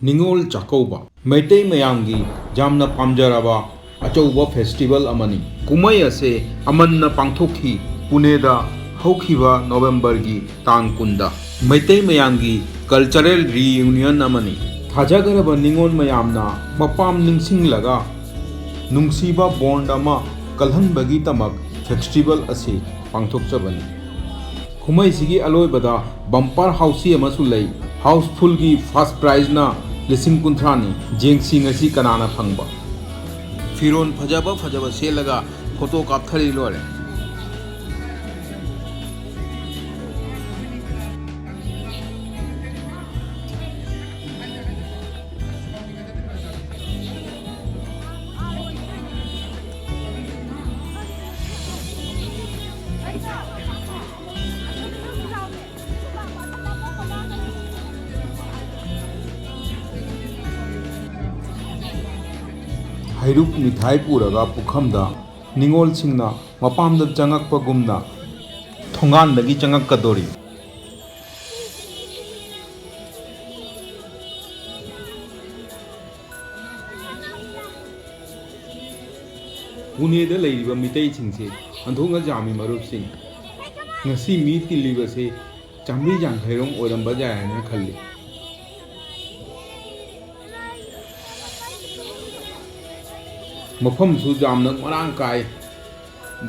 ꯅꯤꯡꯉꯣꯜ ꯆꯥꯛꯀꯧꯕ ꯃꯩꯇꯩ ꯃꯌꯥꯝꯒꯤ ꯌꯥꯝꯅ ꯄꯥꯝꯖꯔꯕ ꯑꯆꯧꯕ ꯐꯦꯁꯇꯤꯚꯦꯜ ꯑꯃꯅꯤ꯫ ꯀꯨꯝꯃꯩ ꯑꯁꯤ ꯑꯃꯟꯅ ꯄꯥꯡꯊꯣꯛꯈꯤ ꯄꯨꯅꯦꯗ ꯍꯧꯈꯤꯕ ꯅꯣꯚꯦꯝꯕꯔꯒꯤ ꯇꯥꯡ 10ꯗ꯫ ꯃꯩꯇꯩ ꯃꯌꯥꯝꯒꯤ ꯀꯜꯆꯔꯦꯜ ꯔꯤꯌꯨꯅꯤꯌꯟ ꯑꯃꯅꯤ꯫ ꯊꯥꯖꯈꯔꯕ ꯅꯤꯡꯉꯣꯜ ꯃꯌꯥꯝꯅ ꯃꯄꯥꯝ ꯅꯤꯡꯁꯤꯡꯂꯒ ꯅꯨꯡꯁꯤꯕ ꯕꯣꯟꯗ ꯑꯃ ꯀꯜꯍꯟꯕꯒꯤꯗꯃꯛ ꯐꯦꯁꯇꯤꯚꯦꯜ ꯑꯁꯤ ꯄꯥꯡꯊꯣꯛꯆꯕꯅꯤ꯫ ꯀꯨꯝꯃꯩꯁꯤꯒꯤ ꯑꯂꯣꯏꯕꯗ ꯕꯝꯄꯔ ꯍꯥꯎꯁꯤ ꯑꯃꯁꯨ ꯂꯩ꯫ ꯍꯥꯎꯁꯐꯨꯜꯒꯤ ꯐꯥꯔꯁ ꯄ꯭ꯔꯥꯏꯖꯅ 50,000ꯅꯤ꯫ ꯌꯦꯡꯁꯤ ꯉꯁꯤ ꯀꯅꯥꯅ ꯐꯪꯕ꯫ ꯐꯤꯔꯣꯟ ꯐꯖꯕ ꯁꯦꯠꯂꯒ ꯐꯣꯇꯣ ꯀꯥꯞꯊꯔꯤ ꯂꯣꯏꯔꯦ꯫ ꯍꯩꯔꯨꯛ ꯃꯤꯊꯥꯏ ꯄꯨꯔꯒ ꯄꯨꯈꯝꯗ ꯅꯤꯡꯉꯣꯜꯁꯤꯡꯅ ꯃꯄꯥꯝꯗ ꯆꯪꯉꯛꯄꯒꯨꯝꯅ ꯊꯣꯡꯒꯥꯟꯗꯒꯤ ꯆꯪꯉꯛꯀꯗꯣꯔꯤ꯫ ꯄꯨꯅꯦꯗ ꯂꯩꯔꯤꯕ ꯃꯤꯇꯩꯁꯤꯡꯁꯦ ꯑꯣꯟꯊꯣꯛꯅ ꯌꯥꯝꯃꯤ ꯃꯔꯨꯞꯁꯤꯡ꯫ ꯉꯁꯤ ꯃꯤ ꯇꯤꯜꯂꯤꯕꯁꯦ ꯆꯥꯝꯃꯔꯤ ꯌꯥꯡꯈꯩꯔꯣꯝ ꯑꯣꯏꯔꯝꯕ ꯌꯥꯏ ꯍꯥꯏꯅ ꯈꯜꯂꯤ꯫ ꯃꯐꯝꯁꯨ ꯌꯥꯝꯅ ꯃꯔꯥꯡ ꯀꯥꯏ꯫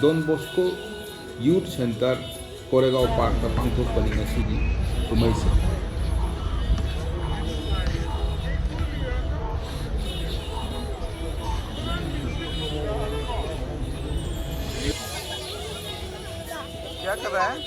ꯗꯣꯟ ꯕꯣꯁꯀꯣ ꯌꯨꯠ ꯁꯦꯟꯇꯔ ꯀꯣꯔꯦꯒꯥꯎ ꯄꯥꯔꯛꯇ ꯄꯥꯡꯊꯣꯛꯄꯅꯤ ꯉꯁꯤꯒꯤ ꯀꯨꯝꯃꯩꯁꯦ꯫ क्या कर रहा है?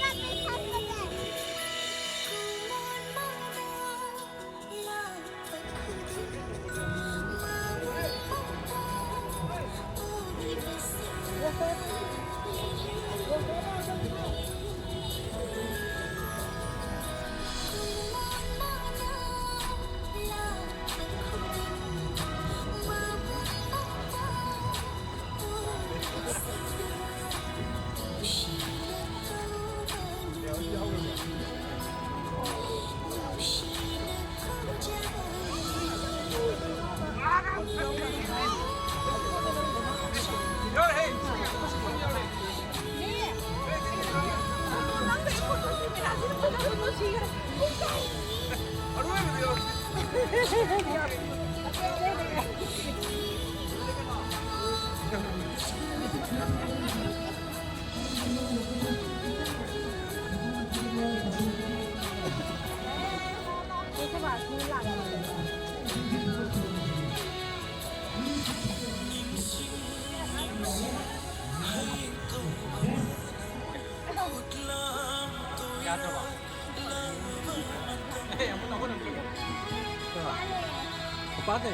Padre.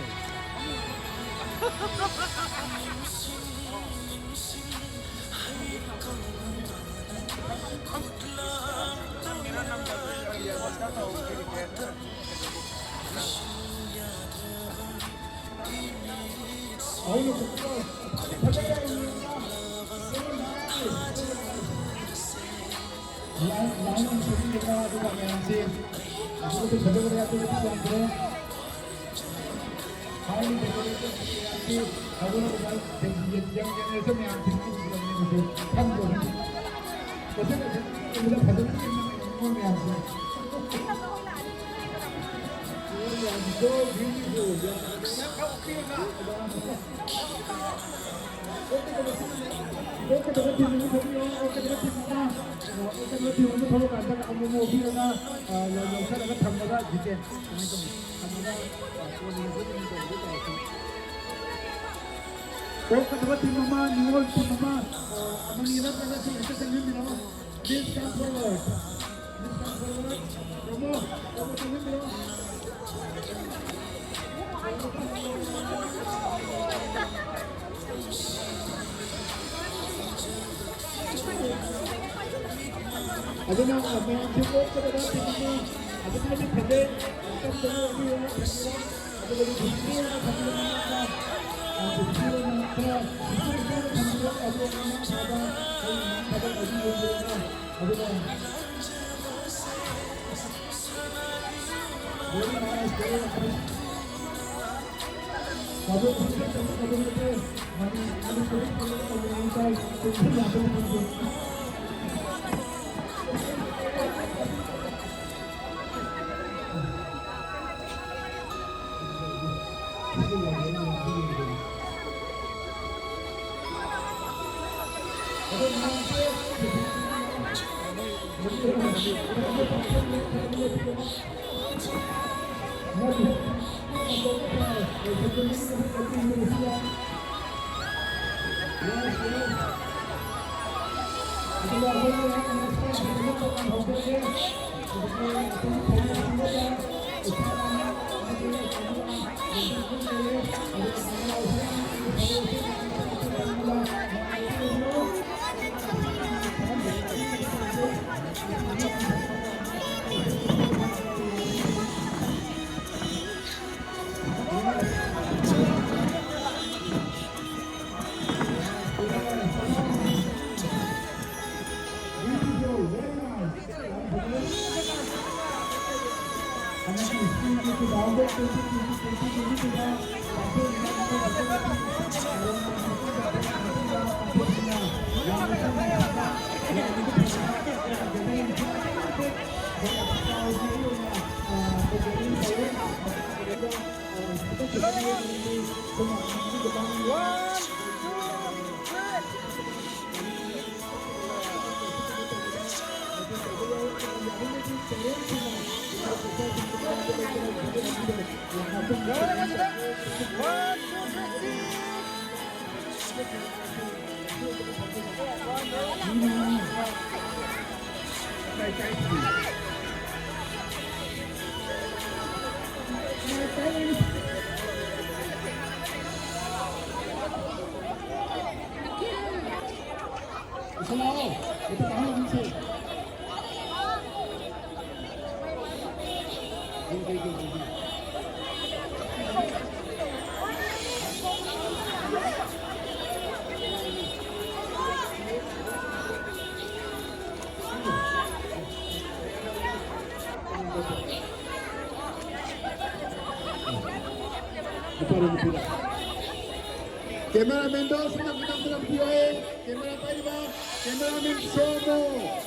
Cameraman daw, senang-senang buhay. Camera pa iba. Cameraman Somo.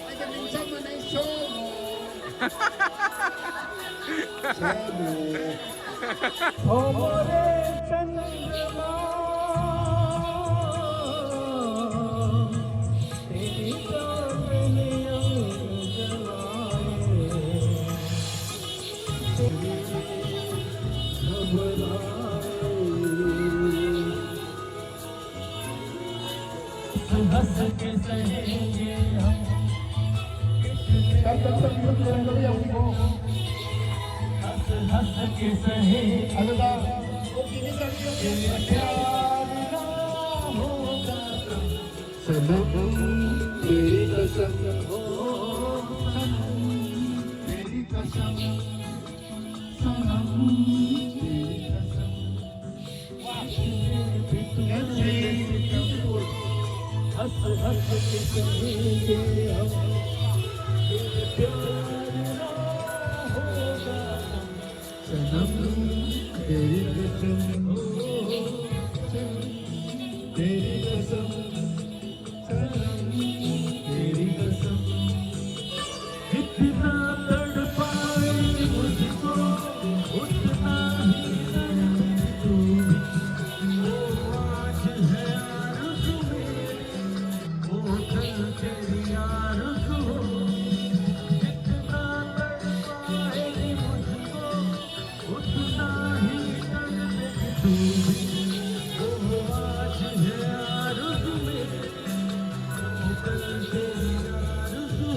Ay, kaming sama na yung Somo. Somo. Somo rin chandra. Teri chorne ang हंस के सहेंगे हम हंस के सहेंगे प्यार ना होगा सनम तेरी कसम हो तेरी कसम सनम तेरी कसम हंस हंस के कहेंगे हम प्यार ना होगा सनम तेरी कसम तेरी कसम सनम तेरी कसम जितना तड़पाए मुझको उतना ही तू आज है आरज़ू तेरी आरज़ू जितना तड़पाए मुझको उतना ही तू वो आज है आरज़ू वो कल तेरी आरज़ू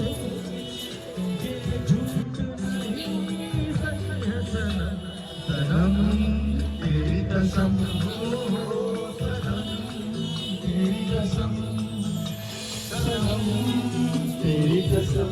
ये झूठ नहीं सच है सनम सनम तेरी कसम हो सनम तेरी कसम तेरी कसम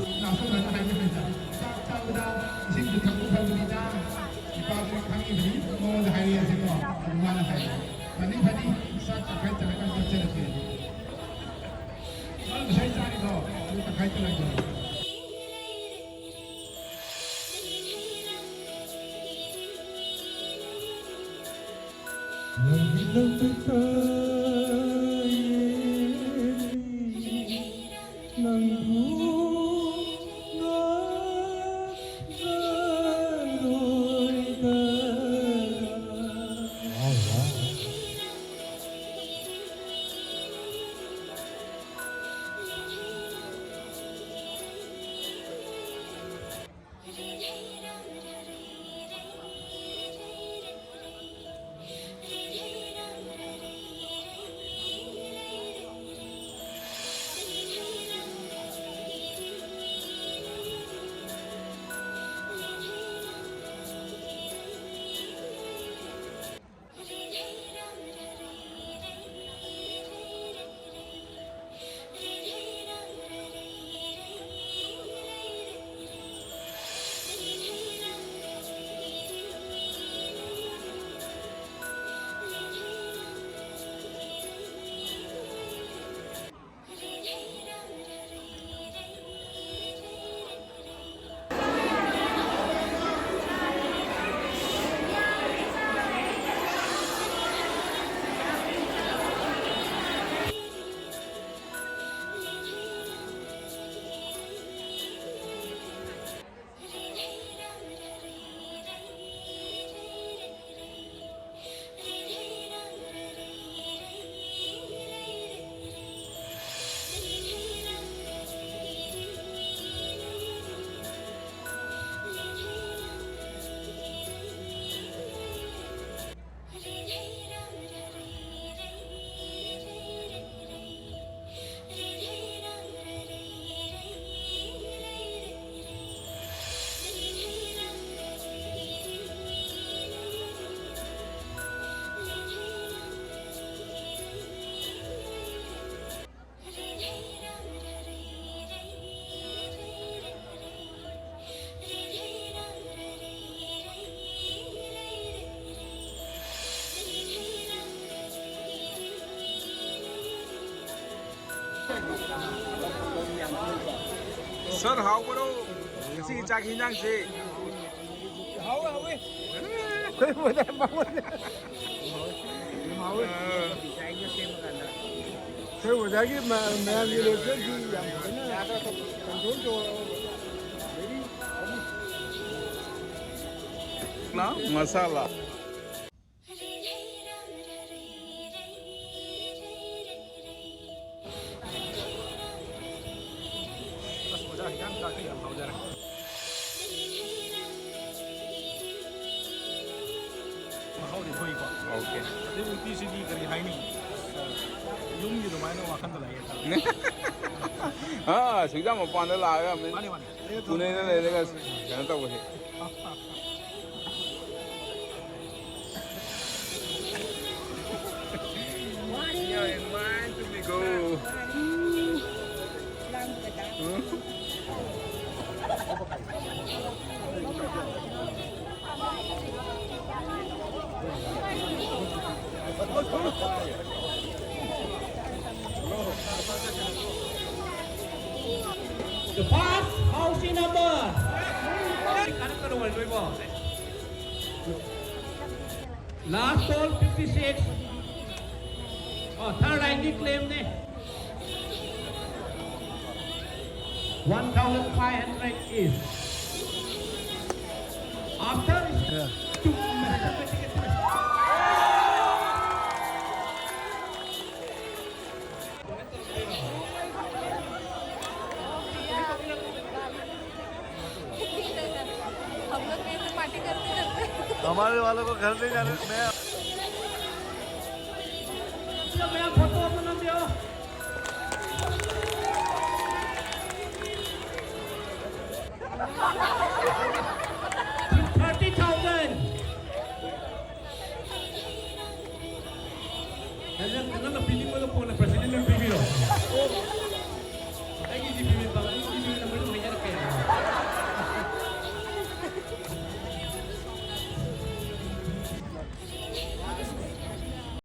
Sir, how bro? Kasi chaki nang si. Hậu ấy. Tôi vừa đem bóng lên. Tôi vừa thấy cái mà mẹ đi được cái gì làm cái nó thành phố cho để đi. Na masala. Okay. Yung TCD kari haini. Yung gì mà nó wakanda lại. Ah, thực ra một con đó là mình. Mani mani. Tụi này nó này cái cái tao có thể. You're in mind to me go. The pass housing number. Last ball 56. Oh, third ranking claim ne. 1,500 is. After हम लोग कहीं से party करते करते हमारे वालों को घर ले जाने मैं मेरा फोटो अपना दियो. $30,000. Kailan na pili mo po na president ng PBB.